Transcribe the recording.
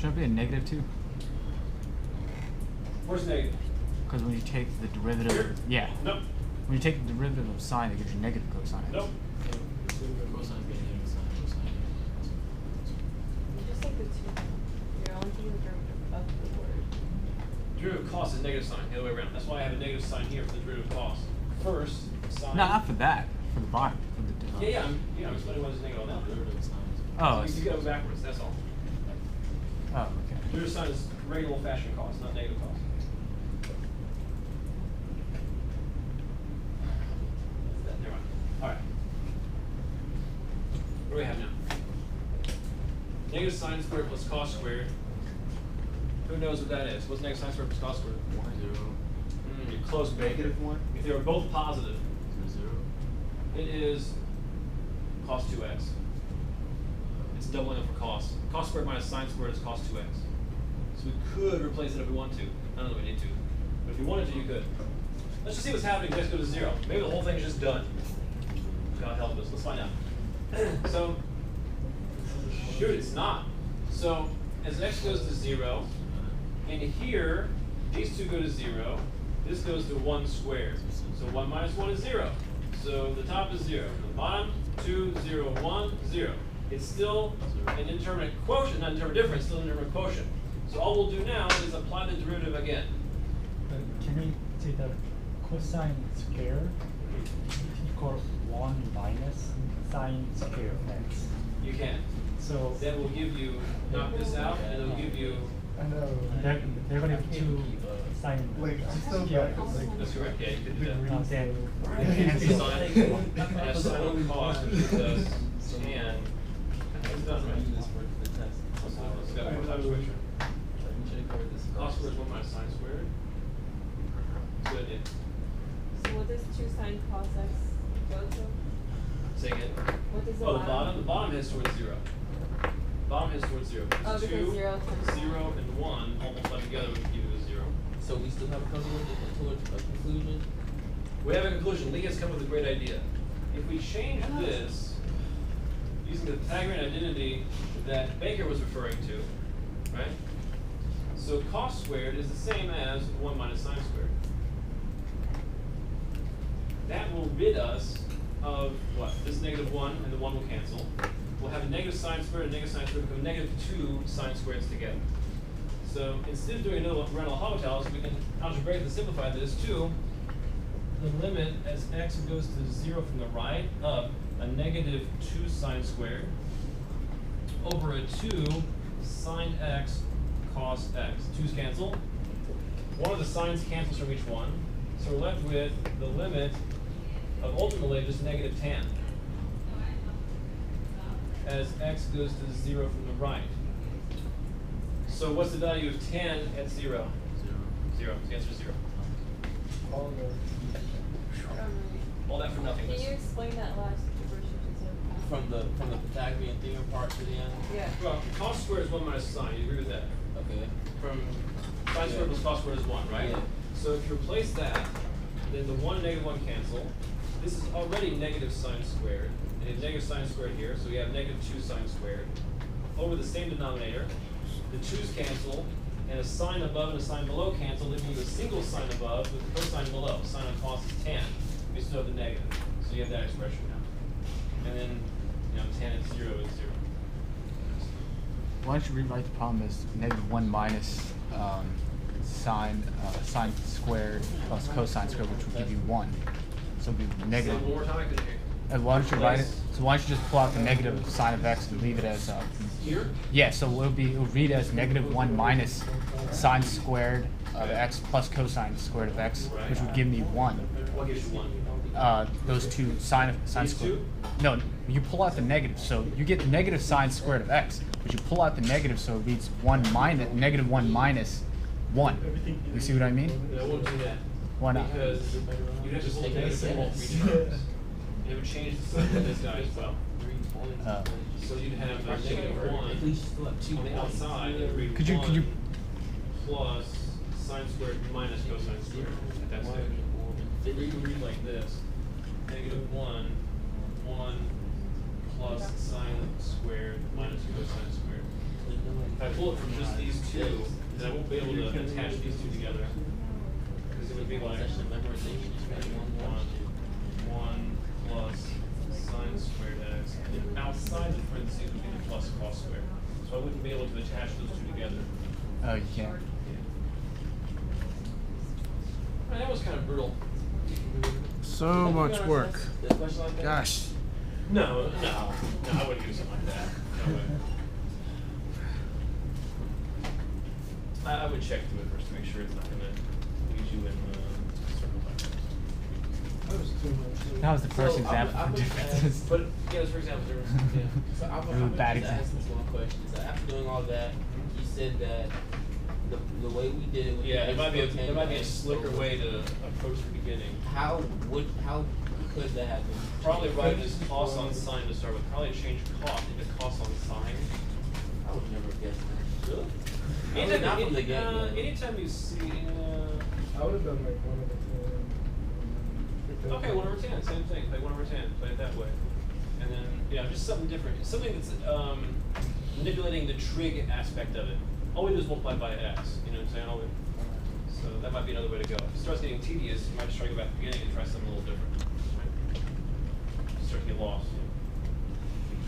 Shouldn't it be a negative 2? Where's negative? Because when you take the derivative, Here? yeah. Nope. When you take the derivative of sine, it gives you negative cosine. Nope. Just like the 2. You're only taking the derivative of the word. Derivative of cost is negative sign, the other way around. That's why I have a negative sign here for the derivative of cost. First, sine. No, not for that. For the bottom. For the, Yeah, I'm explaining what is negative on that. Oh, So you go backwards, that's all. oh, okay. Derivative sign is regular old-fashioned cost, not negative cost. Never mind. All right. What do we have now? Negative sine squared plus cos squared. Who knows what that is? What's negative sine squared plus cos squared? 1, 0. You're close. Negative 1. If they were both positive, 0. it is cos 2x. It's doubling up for cos. Cos squared minus sine squared is cos 2x. So we could replace it if we want to. I don't know if we need to. But if you wanted to, you could. Let's just see what's happening if x goes to 0. Maybe the whole thing's just done. God help us. Let's find out. So, shoot, it's not. So, as x goes to 0, and here, these two go to 0, this goes to 1 squared. So 1 minus 1 is 0. So the top is 0. The bottom, 2, 0, 1, 0. It's still an indeterminate quotient, not indeterminate difference, still an indeterminate quotient. So all we'll do now is apply the derivative again. Can we say that cosine square equals 1 minus sine square of x? You can. So That will give you, knock this out, and it'll give you, they're going to have 2 sine square. that's correct, yeah, you could do that. Then And sine, sine cost, which is tan. It's done, right? Let's go. What type of equation? Cos squared is 1 minus sine squared. Good, yeah. So what does 2 sine cos x go to? Say again. What does the Oh, the bottom heads towards 0. Bottom heads towards 0. Oh, because 2, 0 times 0, and 1 all multiplied together would give you a 0. So we still have a conclusion? We have a conclusion. Lee has come up with a great idea. If we change this using the Pythagorean identity that Baker was referring to, right? So cos squared is the same as 1 minus sine squared. That will rid us of what? This negative 1 and the 1 will cancel. We'll have a negative sine squared and negative sine squared become negative 2 sine squareds together. So instead of doing another round of L'Hopital's, we can algebraically simplify this to the limit as x goes to 0 from the right of a negative 2 sine squared over a 2 sine x cos x. 2's cancel. One of the sines cancels from each one. So we're left with the limit of ultimately just negative tan as x goes to 0 from the right. So what's the value of tan at 0? 0. The answer is 0. All that for nothing. Can you explain that last version? From the Pythagorean theorem part to the end? Yeah. Well, cos squared is 1 minus sine. You agree with that? Okay. From sine squared plus cos squared is 1, right? Yeah. So if you replace that, then the 1 and negative 1 cancel. This is already negative sine squared. And it's negative sine squared here, so we have negative 2 sine squared. Over the same denominator, the 2's cancel, and a sine above and a sine below cancel, leaving you a single sine above with the cosine below. Sine on cos is tan. We still have the negative. So you have that expression now. And then, tan at 0 is 0. Why don't you rewrite the problem as negative 1 minus sine squared plus cosine squared, which would give you 1. So it would be negative. One more time, I couldn't hear. And why don't you write it? So why don't you just pull out the negative sine of x and leave it as Here? yeah. So it'll read as negative 1 minus sine squared of x plus cosine squared of x, which would give me 1. What gives you 1? Those two sine These squared. two? No, you pull out the negative, so you get negative sine squared of x, but you pull out the negative, so it reads negative 1 minus 1. You see what I mean? No, I won't do that. Why not? Because you have to hold the negative symbol for each term. You have to change the sign of this guy as well. So you'd have a negative 1 on the outside that would read Could you 1 plus sine squared minus cosine squared at that stage. So you can read like this. Negative 1 plus sine squared minus cosine squared. If I pull it from just these two, then I won't be able to attach these two together. Because it would be like Session memorization, just got one plus sine squared x. And then outside the parentheses would be the plus cos squared. So I wouldn't be able to attach those two together. Oh, you can't. Right, that was kind of brutal. So Have you much done work. the question like that? Gosh. No, I wouldn't do something like that. No way. I would check through it first to make sure it's not going to lead you in circle back. That was the first So, example I for would ask- differences. But yeah, for example, there was So I Really would bad just ask example. this one question. So after doing all that, you said that the way we did it with yeah, the there might be a X slicker over- way to approach the beginning. How could that happen? Probably write it as cos on sine to start with. Probably change cos into cos on sine. I would never guess that. Really? Anytime, Not from the get-go. anytime you see. I would have done like 1/10. Okay, 1/10, same thing. Play 1/10. Play it that way, and then just something different. Something that's manipulating the trig aspect of it. All we do is multiply by x. You know what I'm saying? So that might be another way to go. If it starts getting tedious, you might just try to go back to the beginning and try something a little different. Right? Start to get lost.